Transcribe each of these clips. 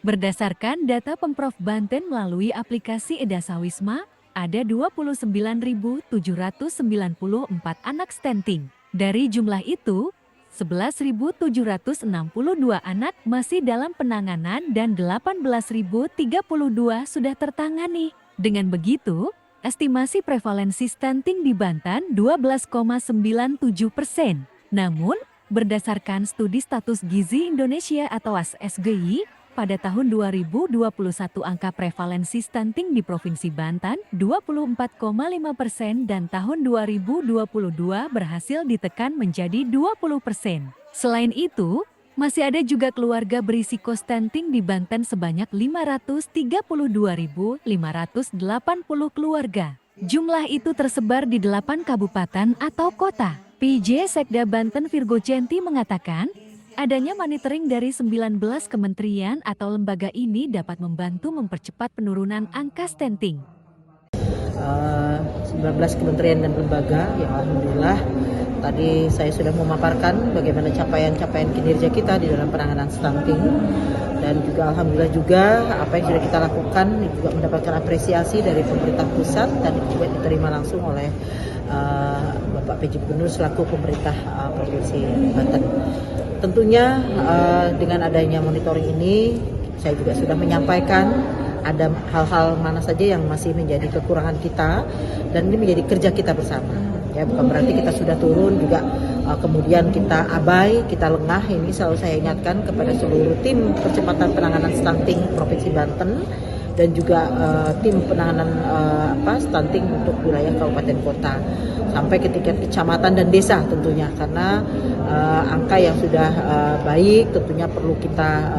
Berdasarkan data Pemprov Banten melalui aplikasi Edasawisma, ada 29.794 anak stunting. Dari jumlah itu, 11.762 anak masih dalam penanganan dan 18.032 sudah tertangani. Dengan begitu, estimasi prevalensi stunting di Banten 12,97%. Namun, berdasarkan studi status gizi Indonesia atau SGI, pada tahun 2021 angka prevalensi stunting di Provinsi Banten 24,5% dan tahun 2022 berhasil ditekan menjadi 20%. Selain itu, masih ada juga keluarga berisiko stunting di Banten sebanyak 532.580 keluarga. Jumlah itu tersebar di 8 kabupaten atau kota. PJ Sekda Banten Virgocenti mengatakan, adanya monitoring dari 19 kementerian atau lembaga ini dapat membantu mempercepat penurunan angka stunting. 19 kementerian dan lembaga, ya alhamdulillah tadi saya sudah memaparkan bagaimana capaian-capaian kinerja kita di dalam penanganan stunting, dan juga alhamdulillah juga apa yang sudah kita lakukan juga mendapatkan apresiasi dari pemerintah pusat dan juga diterima langsung oleh Bapak PJ Gubernur selaku pemerintah Provinsi Banten. Tentunya dengan adanya monitoring ini saya juga sudah menyampaikan ada hal-hal mana saja yang masih menjadi kekurangan kita dan ini menjadi kerja kita bersama. Ya, bukan berarti kita sudah turun juga kemudian kita abai, kita lengah. Ini selalu saya ingatkan kepada seluruh tim percepatan penanganan stunting Provinsi Banten dan juga tim penanganan stunting untuk wilayah kabupaten kota sampai ke tingkat kecamatan dan desa tentunya, karena angka yang sudah baik tentunya perlu kita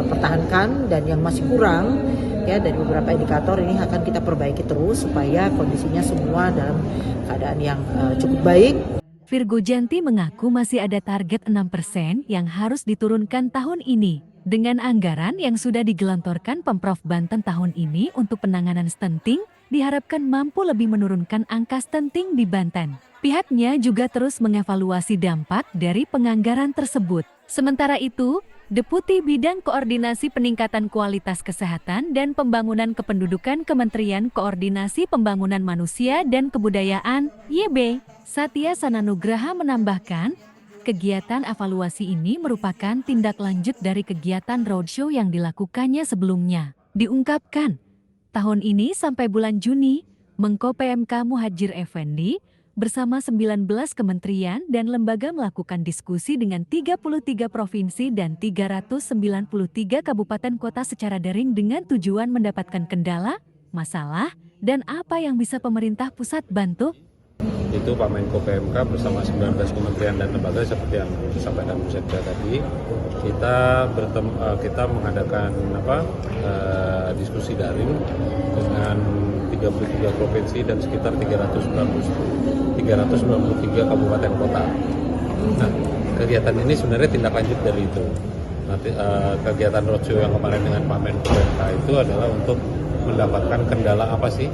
pertahankan, dan yang masih kurang ya dari beberapa indikator ini akan kita perbaiki terus supaya kondisinya semua dalam keadaan yang cukup baik. Virgocenti mengaku masih ada target 6% yang harus diturunkan tahun ini. Dengan anggaran yang sudah digelontorkan Pemprov Banten tahun ini untuk penanganan stunting, diharapkan mampu lebih menurunkan angka stunting di Banten. Pihaknya juga terus mengevaluasi dampak dari penganggaran tersebut. Sementara itu, Deputi Bidang Koordinasi Peningkatan Kualitas Kesehatan dan Pembangunan Kependudukan Kementerian Koordinasi Pembangunan Manusia dan Kebudayaan, YB, Satya Sananugraha menambahkan, kegiatan evaluasi ini merupakan tindak lanjut dari kegiatan roadshow yang dilakukannya sebelumnya. Diungkapkan, tahun ini sampai bulan Juni, Menko PMK Muhadjir Effendi bersama 19 kementerian dan lembaga melakukan diskusi dengan 33 provinsi dan 393 kabupaten kota secara daring dengan tujuan mendapatkan kendala, masalah, dan apa yang bisa pemerintah pusat bantu. Itu Pak Menko PMK bersama 19 kementerian dan lembaga seperti yang disampaikan Bu Sekda tadi, kita mengadakan diskusi daring dengan 33 provinsi dan sekitar 393 kabupaten kota. Nah, kegiatan ini sebenarnya tindak lanjut dari itu. Nanti kegiatan roadshow yang kemarin dengan Pak Menko PMK itu adalah untuk mendapatkan kendala apa sih,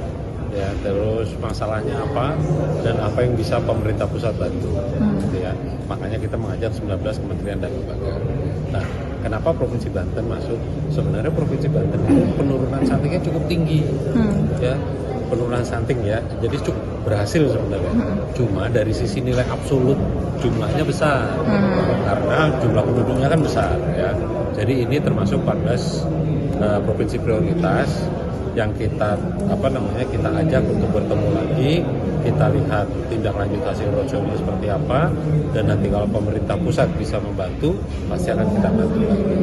ya, terus masalahnya apa, dan apa yang bisa pemerintah pusat bantu. Gitu ya. Makanya kita mengajak 19 kementerian dan lembaga. Nah, kenapa Provinsi Banten masuk? Sebenarnya Provinsi Banten itu penurunan stuntingnya cukup tinggi, ya, penurunan stunting ya, jadi cukup berhasil sebenarnya. Cuma dari sisi nilai absolut jumlahnya besar, karena jumlah penduduknya kan besar, ya. Jadi ini termasuk 14 provinsi prioritas yang kita kita ajak untuk bertemu lagi, kita lihat tindak lanjut hasil roadshow-nya seperti apa, dan nanti kalau pemerintah pusat bisa membantu, pasti akan kita bantu lagi.